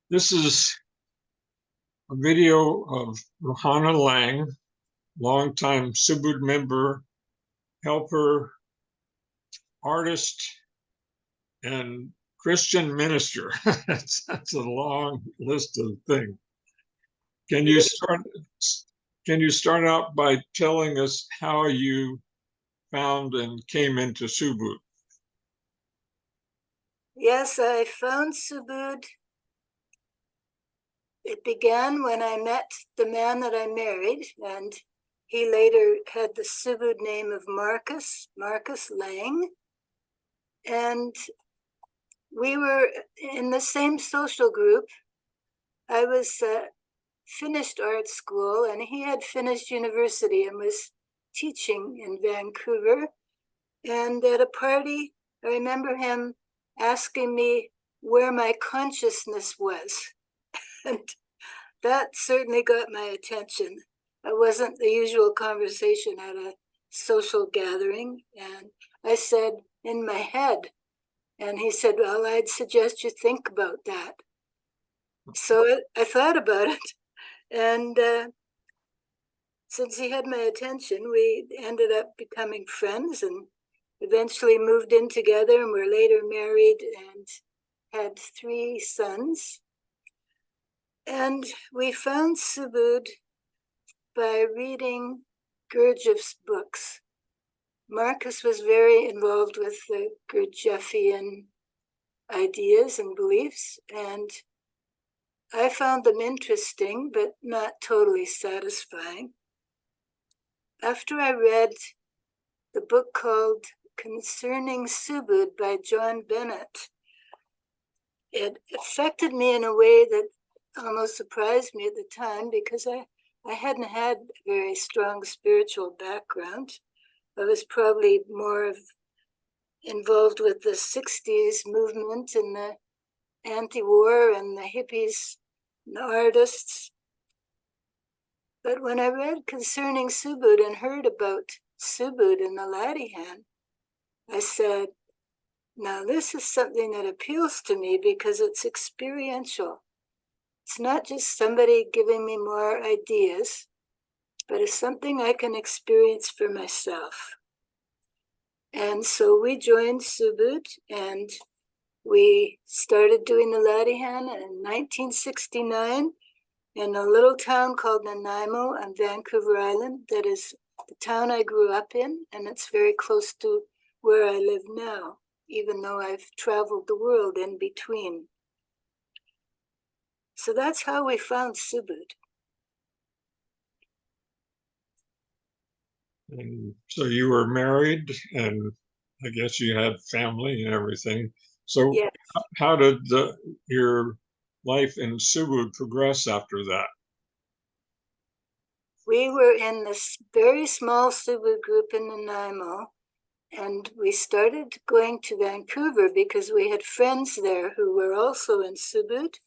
This is a video of Rohana Laing, longtime Subud member, helper, artist, and Christian minister. That's a long list of things. Can you start? Can you start out by telling us how you found and came into Subud? Yes, I found Subud. It began when I met the man that I married, and he later had the Subud name of Marcus Laing. And we were in the same social group. I was finished art school, and he had finished university and was teaching in Vancouver. And at a party, I remember him asking me where my consciousness was. And that certainly got my attention. It wasn't the usual conversation at a social gathering. And I said, in my head. And he said, well, I'd suggest you think about that. So I thought about it. And since he had my attention, we ended up becoming friends and eventually moved in together, and were later married and had 3 sons. And we found Subud by reading Gurdjieff's books. Marcus was very involved with the Gurdjieffian ideas and beliefs, and I found them interesting, but not totally satisfying. After I read the book called Concerning Subud by John Bennett, it affected me in a way that almost surprised me at the time, because I hadn't had a very strong spiritual background. I was probably more involved with the 60s movement and the anti-war and the hippies and the artists. But when I read Concerning Subud and heard about Subud and the Ladihan, I said, now this is something that appeals to me because it's experiential. It's not just somebody giving me more ideas, but it's something I can experience for myself. And so we joined Subud, and we started doing the Ladihan in 1969 in a little town called Nanaimo on Vancouver Island. That is the town I grew up in, and it's very close to where I live now, even though I've traveled the world in between. So that's how we found Subud. And so you were married, and I guess you had family and everything. So Yes. how did your life in Subud progress after that? We were in this very small Subud group in Nanaimo, and we started going to Vancouver because we had friends there who were also in Subud.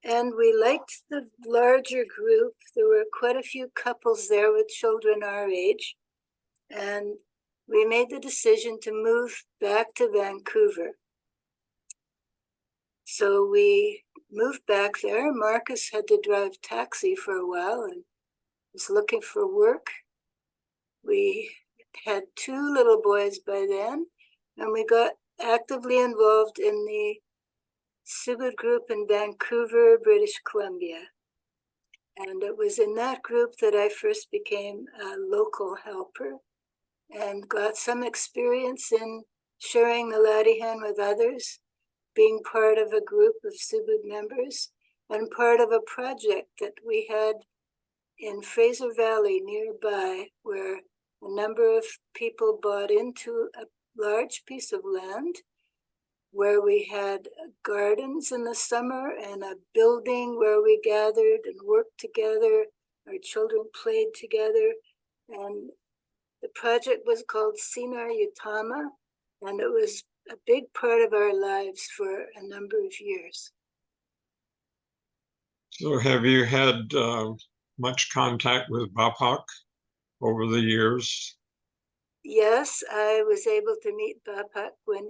And we liked the larger group. There were quite a few couples there with children our age. And we made the decision to move back to Vancouver. So we moved back there. Marcus had to drive taxi for a while and was looking for work. We had 2 little boys by then, and we got actively involved in the Subud group in Vancouver, British Columbia. And it was in that group that I first became a local helper and got some experience in sharing the Ladihan with others, being part of a group of Subud members, and part of a project that we had in Fraser Valley nearby, where a number of people bought into a large piece of land where we had gardens in the summer and a building where we gathered and worked together. Our children played together, and the project was called Sinar Yutama, and it was a big part of our lives for a number of years. So have you had much contact with Bapak over the years? Yes, I was able to meet Bapak when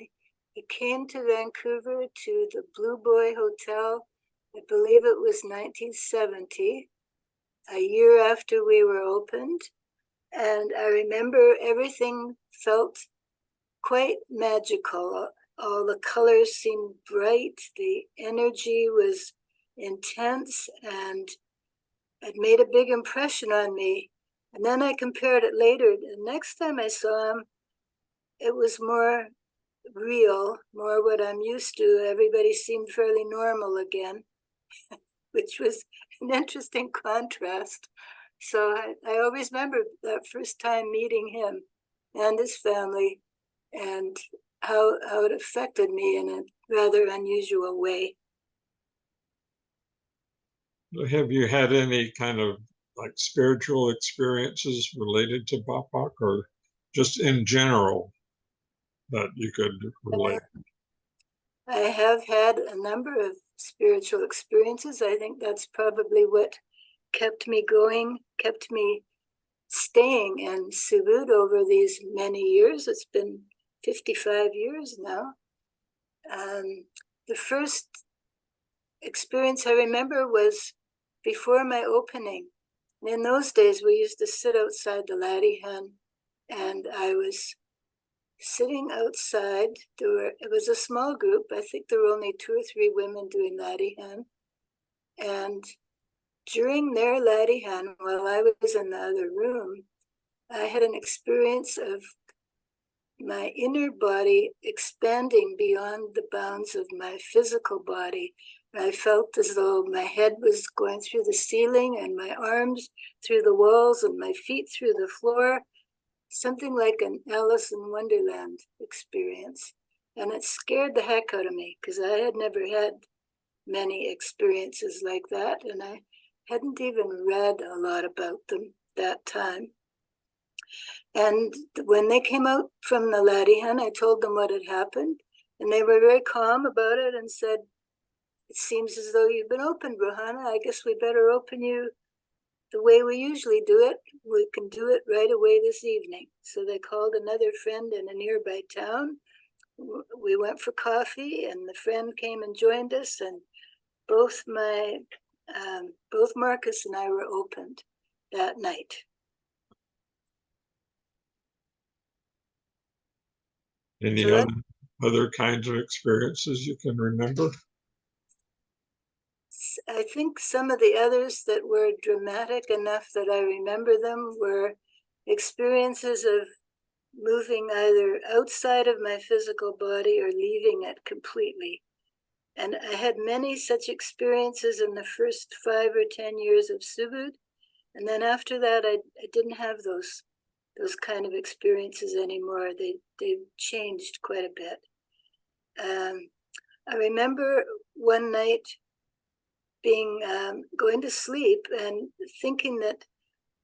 he came to Vancouver to the Blue Boy Hotel I believe it was 1970, a year after we were opened. And I remember everything felt quite magical. All the colors seemed bright, the energy was intense, and it made a big impression on me. And then I compared it later. The next time I saw him, it was more real, more what I'm used to. Everybody seemed fairly normal again, which was an interesting contrast. So I always remember that first time meeting him and his family, and how it affected me in a rather unusual way. Have you had any kind of like spiritual experiences related to Bapak, or just in general that you could relate? I have had a number of spiritual experiences. I think that's probably what kept me going, kept me staying in Subud over these many years. It's been 55 years now. The first experience I remember was before my opening. In those days, we used to sit outside the laddie hen, and I was sitting outside. It was a small group. I think there were only 2 or 3 women doing laddie hen. And during their laddie hen, while I was in the other room, I had an experience of my inner body expanding beyond the bounds of my physical body. I felt as though my head was going through the ceiling and my arms through the walls and my feet through the floor, something like an Alice in Wonderland experience. And it scared the heck out of me because I had never had many experiences like that, and I hadn't even read a lot about them that time. And when they came out from the laddie hen, I told them what had happened, and they were very calm about it and said, "It seems as though you've been opened, Rohana. I guess we better open you the way we usually do it. We can do it right away this evening." So they called another friend in a nearby town. We went for coffee, and the friend came and joined us, and both Marcus and I were opened that night. Any other kinds of experiences you can remember? I think some of the others that were dramatic enough that I remember them were experiences of moving either outside of my physical body or leaving it completely. And I had many such experiences in the first 5 or 10 years of Subud. And then after that, I didn't have those kind of experiences anymore. They changed quite a bit. I remember one night being going to sleep and thinking that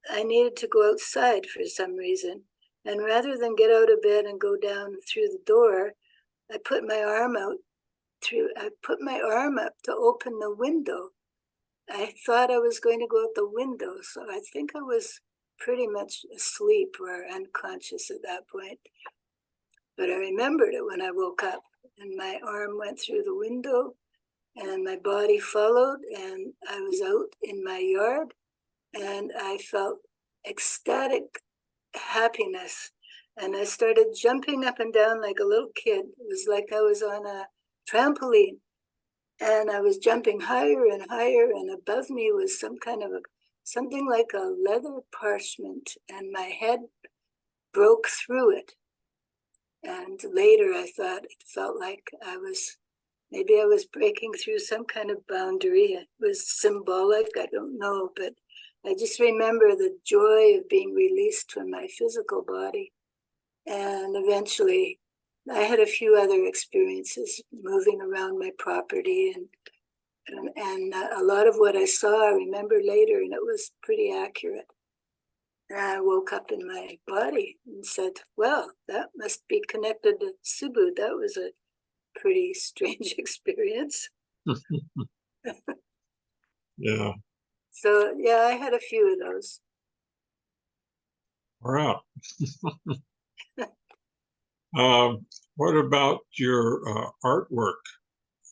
I needed to go outside for some reason. And rather than get out of bed and go down through the door, I put my arm up to open the window. I thought I was going to go out the window, so I think I was pretty much asleep or unconscious at that point. But I remembered it when I woke up, and my arm went through the window, and my body followed, and I was out in my yard, and I felt ecstatic happiness. And I started jumping up and down like a little kid. It was like I was on a trampoline, and I was jumping higher and higher, and above me was something like a leather parchment, and my head broke through it. And later I thought it felt like maybe I was breaking through some kind of boundary. It was symbolic, I don't know, but I just remember the joy of being released from my physical body. And eventually I had a few other experiences moving around my property, and a lot of what I saw I remember later, and it was pretty accurate. And I woke up in my body and said, well, that must be connected to Subud. That was a pretty strange experience. Yeah. So, yeah, I had a few of those. Wow. What about your artwork?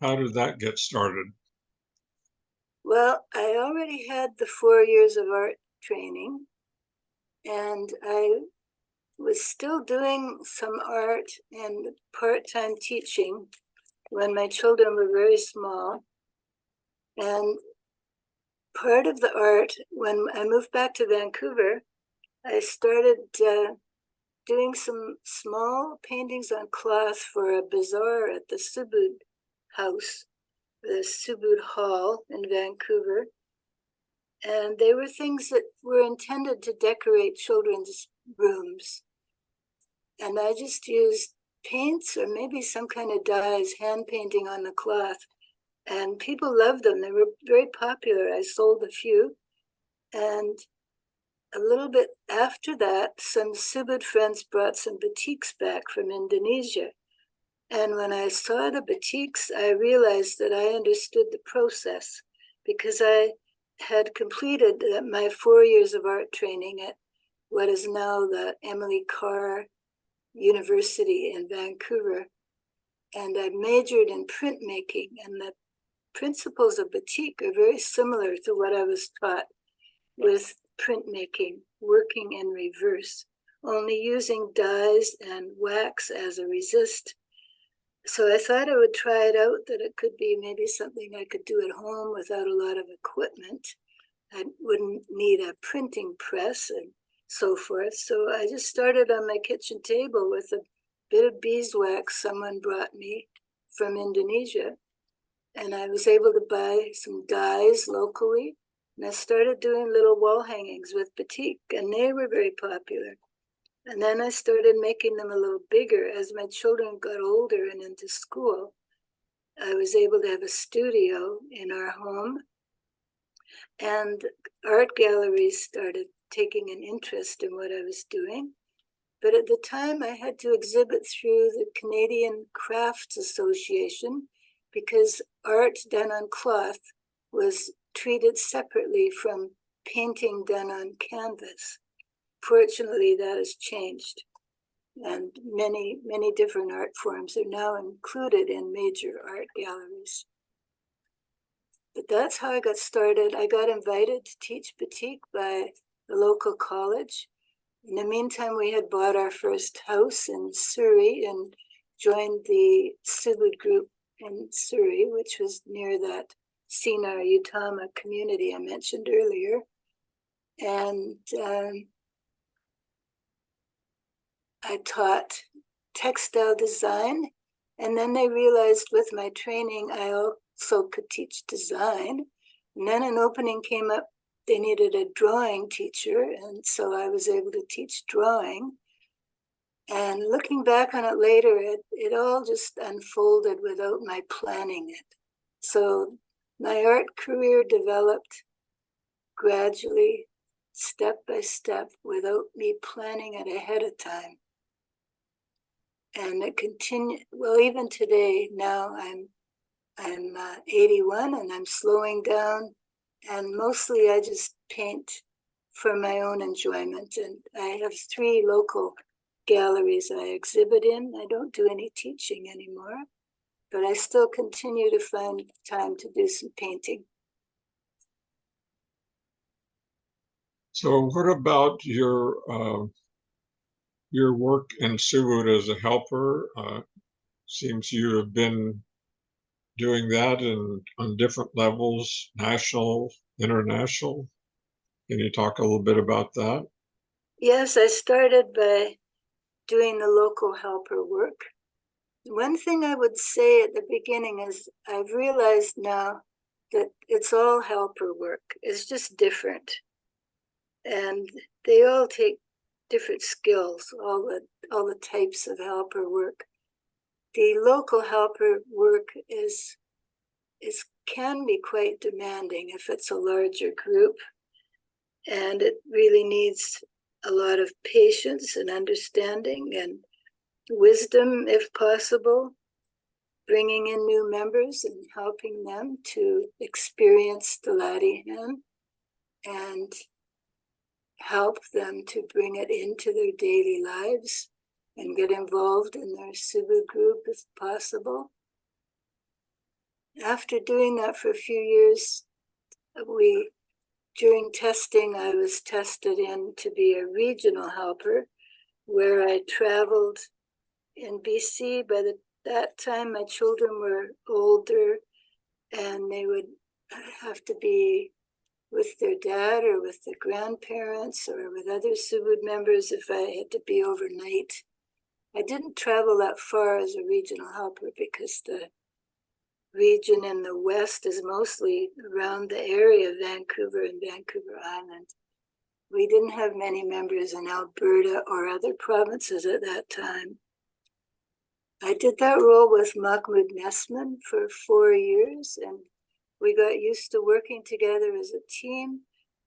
How did that get started? Well, I already had the 4 years of art training, and I was still doing some art and part-time teaching when my children were very small. And part of the art, when I moved back to Vancouver, I started doing some small paintings on cloth for a bazaar at the Subud house, the Subud Hall in Vancouver. And they were things that were intended to decorate children's rooms. And I just used paints or maybe some kind of dyes, hand painting on the cloth. And people loved them. They were very popular. I sold a few. And a little bit after that, some Subud friends brought some batiks back from Indonesia. And when I saw the batiks, I realized that I understood the process because I had completed my 4 years of art training at what is now the Emily Carr University in Vancouver. And I majored in printmaking, and the principles of batik are very similar to what I was taught with printmaking, working in reverse, only using dyes and wax as a resist. So I thought I would try it out, that it could be maybe something I could do at home without a lot of equipment. I wouldn't need a printing press and so forth. So I just started on my kitchen table with a bit of beeswax someone brought me from Indonesia. And I was able to buy some dyes locally. And I started doing little wall hangings with batik, and they were very popular. And then I started making them a little bigger. As my children got older and into school, I was able to have a studio in our home. And art galleries started taking an interest in what I was doing. But at the time, I had to exhibit through the Canadian Crafts Association because art done on cloth was treated separately from painting done on canvas. Fortunately, that has changed. And many, many different art forms are now included in major art galleries. But that's how I got started. I got invited to teach batik by the local college. In the meantime, we had bought our first house in Surrey and joined the Subud group in Surrey, which was near that Sinar Utama community I mentioned earlier. And I taught textile design. And then they realized with my training, I also could teach design. And then an opening came up. They needed a drawing teacher, and so I was able to teach drawing. And looking back on it later, it all just unfolded without my planning it. So my art career developed gradually, step by step, without me planning it ahead of time. And it continued, well, even today, now I'm 81 and I'm slowing down. And mostly I just paint for my own enjoyment. And I have 3 local galleries I exhibit in. I don't do any teaching anymore, but I still continue to find time to do some painting. So what about your work in Subud as a helper? Seems you have been doing that on different levels, national, international. Can you talk a little bit about that? Yes, I started by doing the local helper work. One thing I would say at the beginning is I've realized now that it's all helper work. It's just different. And they all take different skills, all the types of helper work. The local helper work is can be quite demanding if it's a larger group, and it really needs a lot of patience and understanding and wisdom, if possible, bringing in new members and helping them to experience the Ladihan and help them to bring it into their daily lives and get involved in their Subud group if possible. After doing that for a few years, during testing, I was tested in to be a regional helper, where I traveled in BC. By that time, my children were older, and they would have to be with their dad or with their grandparents or with other Subud members if I had to be overnight. I didn't travel that far as a regional helper because the region in the west is mostly around the area of Vancouver and Vancouver Island. We didn't have many members in Alberta or other provinces at that time. I did that role with Mahmoud Nesman for 4 years, and we got used to working together as a team.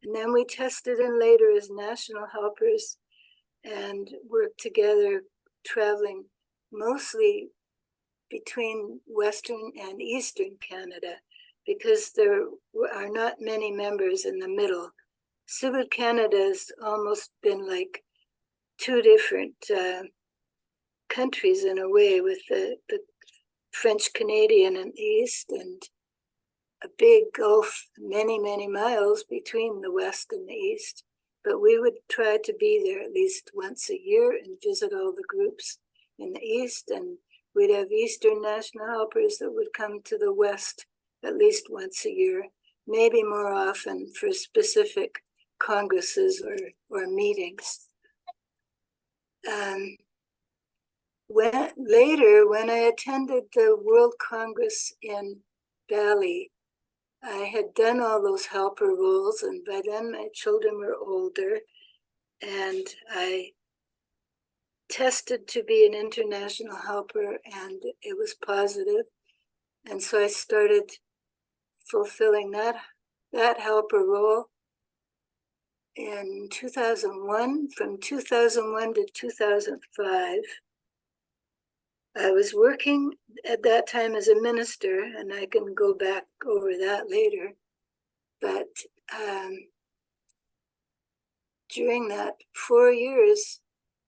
And then we tested in later as national helpers and worked together, traveling mostly between Western and Eastern Canada, because there are not many members in the middle. Subud Canada has almost been like two different countries in a way, with the French Canadian in the east and a big gulf, many, many miles between the west and the east. But we would try to be there at least once a year and visit all the groups in the east, and we'd have Eastern national helpers that would come to the west at least once a year, maybe more often for specific congresses or meetings. When I attended the World Congress in Bali, I had done all those helper roles, and by then my children were older, and I tested to be an international helper, and it was positive. And so I started fulfilling that helper role in 2001. From 2001 to 2005, I was working at that time as a minister, and I can go back over that later. But during that 4 years,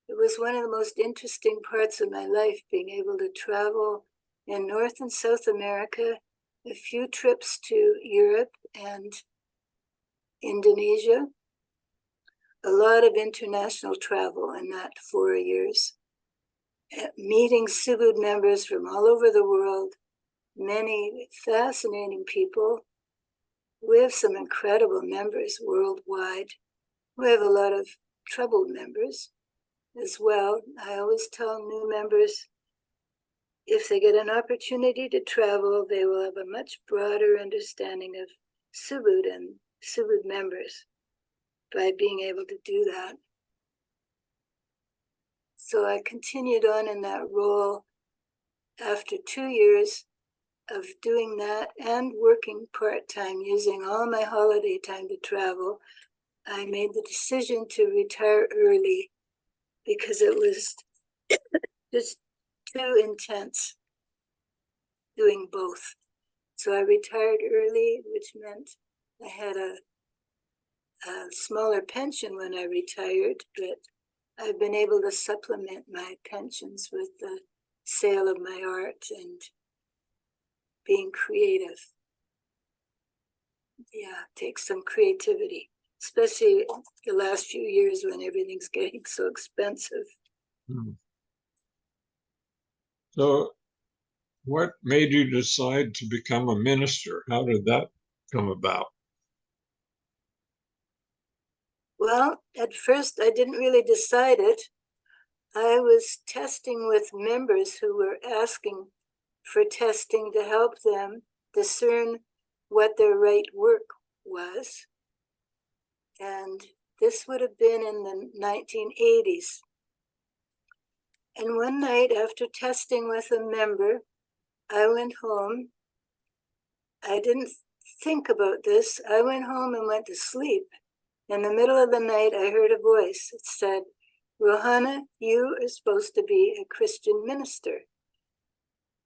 it was one of the most interesting parts of my life, being able to travel in North and South America, a few trips to Europe and Indonesia, a lot of international travel in that 4 years. Meeting Subud members from all over the world, many fascinating people. We have some incredible members worldwide. We have a lot of troubled members as well. I always tell new members, if they get an opportunity to travel, they will have a much broader understanding of Subud and Subud members by being able to do that. So I continued on in that role after 2 years of doing that and working part-time, using all my holiday time to travel. I made the decision to retire early because it was just too intense doing both. So I retired early, which meant I had a smaller pension when I retired, but I've been able to supplement my pensions with the sale of my art and being creative. Yeah, takes some creativity, especially the last few years when everything's getting so expensive. So what made you decide to become a minister? How did that come about? Well, at first I didn't really decide it. I was testing with members who were asking for testing to help them discern what their right work was. And this would have been in the 1980s. And one night after testing with a member, I went home. I didn't think about this. I went home and went to sleep. In the middle of the night, I heard a voice. It said, "Rohana, you are supposed to be a Christian minister."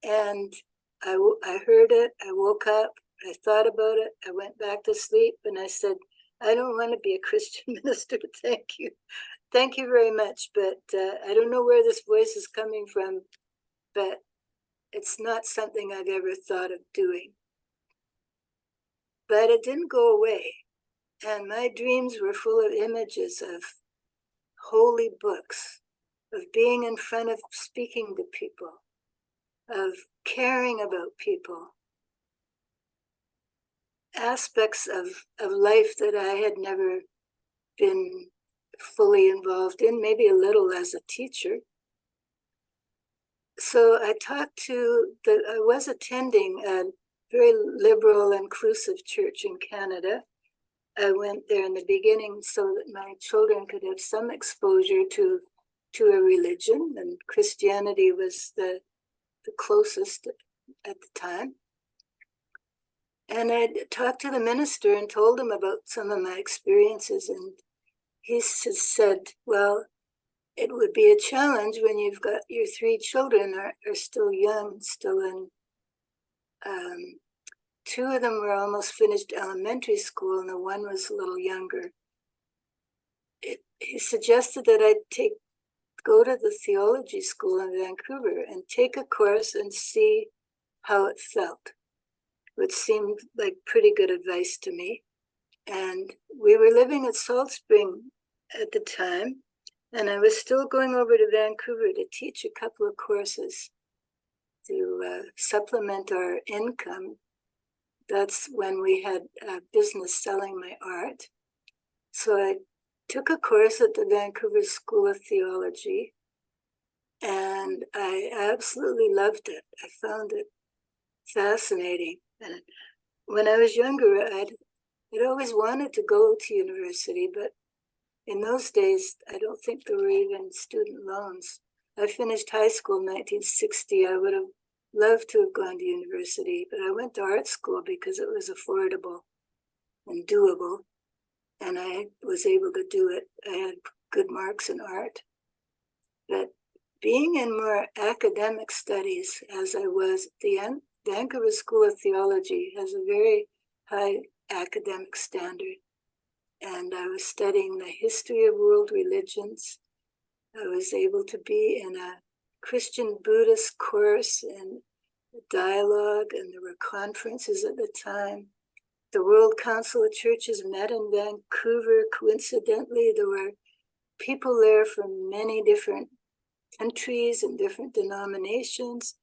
And I heard it. I woke up. I thought about it. I went back to sleep, and I said, "I don't want to be a Christian minister. Thank you. Thank you very much. But I don't know where this voice is coming from, but it's not something I've ever thought of doing." but it didn't go away. And my dreams were full of images of holy books, of being in front of speaking to people, of caring about people, aspects of life that I had never been fully involved in, maybe a little as a teacher. So I was attending a very liberal, inclusive church in Canada. I went there in the beginning so that my children could have some exposure to a religion, and Christianity was the closest at the time. And I talked to the minister and told him about some of my experiences, and he said, well, it would be a challenge when you've got your 3 children are still young, still in, 2 of them were almost finished elementary school, and the one was a little younger. He suggested that I go to the theology school in Vancouver and take a course and see how it felt, which seemed like pretty good advice to me. And we were living at Salt Spring at the time, and I was still going over to Vancouver to teach a couple of courses to supplement our income. That's when we had a business selling my art. So I took a course at the Vancouver School of Theology, and I absolutely loved it. I found it fascinating. And when I was younger, I'd always wanted to go to university, but in those days, I don't think there were even student loans. I finished high school in 1960. I would have loved to have gone to university, but I went to art school because it was affordable and doable, and I was able to do it. I had good marks in art. But being in more academic studies, as I was at the end, Vancouver School of Theology has a very high academic standard. And I was studying the history of world religions. I was able to be in a Christian Buddhist course and dialogue, and there were conferences at the time. The World Council of Churches met in Vancouver. Coincidentally, there were people there from many different countries and different denominations.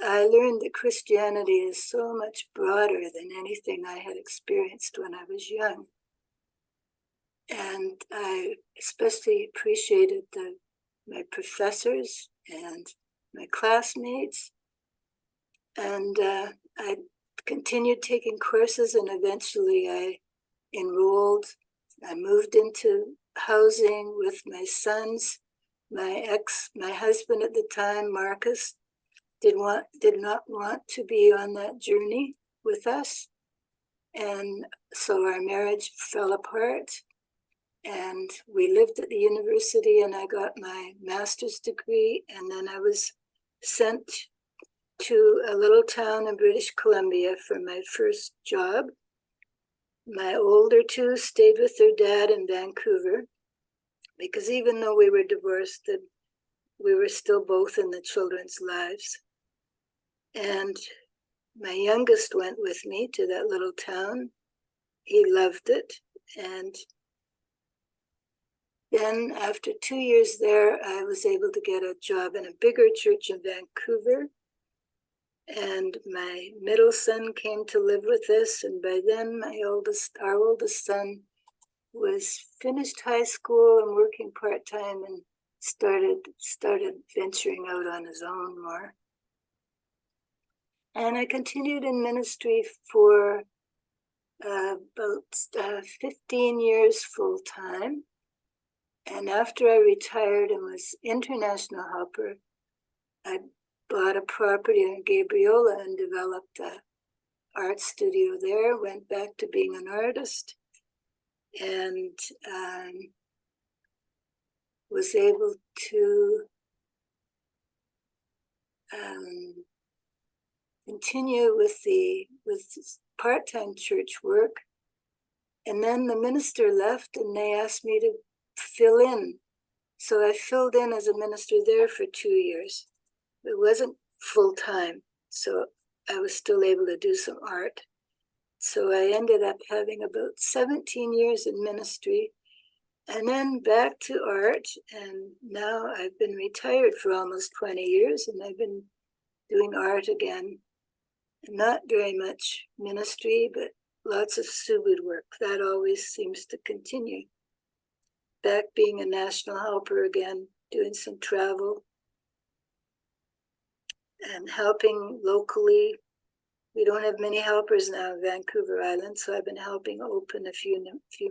I learned that Christianity is so much broader than anything I had experienced when I was young. And I especially appreciated my professors and my classmates. And I continued taking courses, and eventually I enrolled. I moved into housing with my sons. My husband at the time, Marcus, did not want to be on that journey with us. And so our marriage fell apart. And we lived at the university, and I got my master's degree, and then I was sent to a little town in British Columbia for my first job. My older 2 stayed with their dad in Vancouver, because even though we were divorced, we were still both in the children's lives. And my youngest went with me to that little town. He loved it, and then after 2 years there, I was able to get a job in a bigger church in Vancouver. And my middle son came to live with us. And by then, our oldest son was finished high school and working part-time and started venturing out on his own more. And I continued in ministry for about 15 years full-time. And after I retired and was international helper, I bought a property in Gabriola and developed an art studio there, went back to being an artist, and was able to continue with part-time church work. And then the minister left, and they asked me to fill in. So I filled in as a minister there for 2 years. It wasn't full-time, so I was still able to do some art. So I ended up having about 17 years in ministry, and then back to art. And now I've been retired for almost 20 years, and I've been doing art again. Not very much ministry, but lots of Subud work. That always seems to continue. Back being a national helper again, doing some travel and helping locally. We don't have many helpers now in Vancouver Island, so I've been helping open a few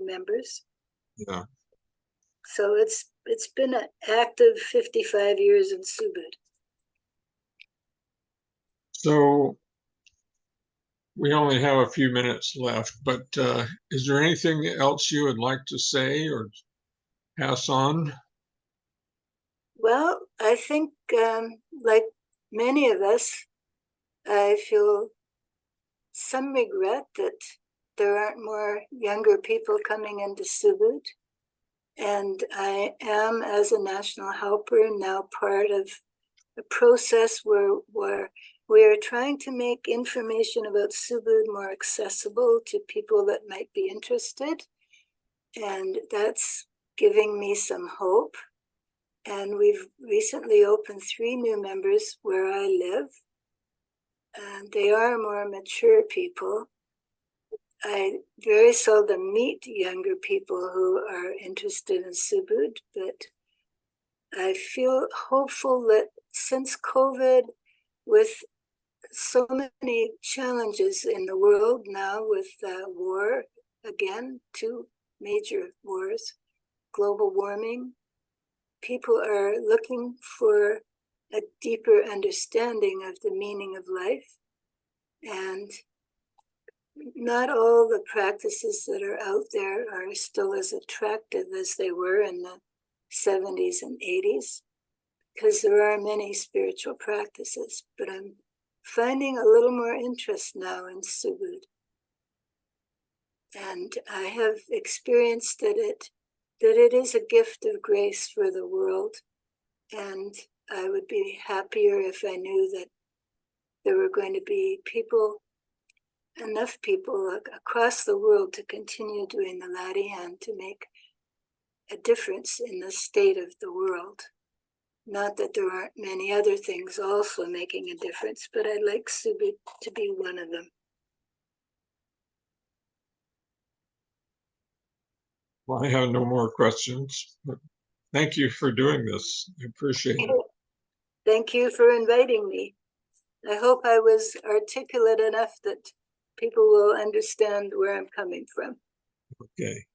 members. Yeah. So it's been an active 55 years in Subud. So we only have a few minutes left, but is there anything else you would like to say or pass on? Well, I think like many of us, I feel some regret that there aren't more younger people coming into Subud. And I am, as a national helper, now part of a process where we are trying to make information about Subud more accessible to people that might be interested. And that's giving me some hope. And we've recently opened 3 new members where I live. And they are more mature people. I very seldom meet younger people who are interested in Subud, but I feel hopeful that since COVID, with so many challenges in the world now, with war, again, 2 major wars, global warming, people are looking for a deeper understanding of the meaning of life. And not all the practices that are out there are still as attractive as they were in the 70s and 80s, because there are many spiritual practices, but I'm finding a little more interest now in Subud. And I have experienced that it is a gift of grace for the world. And I would be happier if I knew that there were going to be enough people across the world to continue doing the Ladihan to make a difference in the state of the world. Not that there aren't many other things also making a difference, but I'd like Subud to be one of them. Well, I have no more questions, but thank you for doing this. I appreciate it. Thank you for inviting me. I hope I was articulate enough that people will understand where I'm coming from. Okay.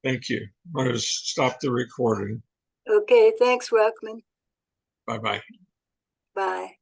Thank you. I'm going to stop the recording. Okay, thanks, Rockman. Bye-bye. Bye.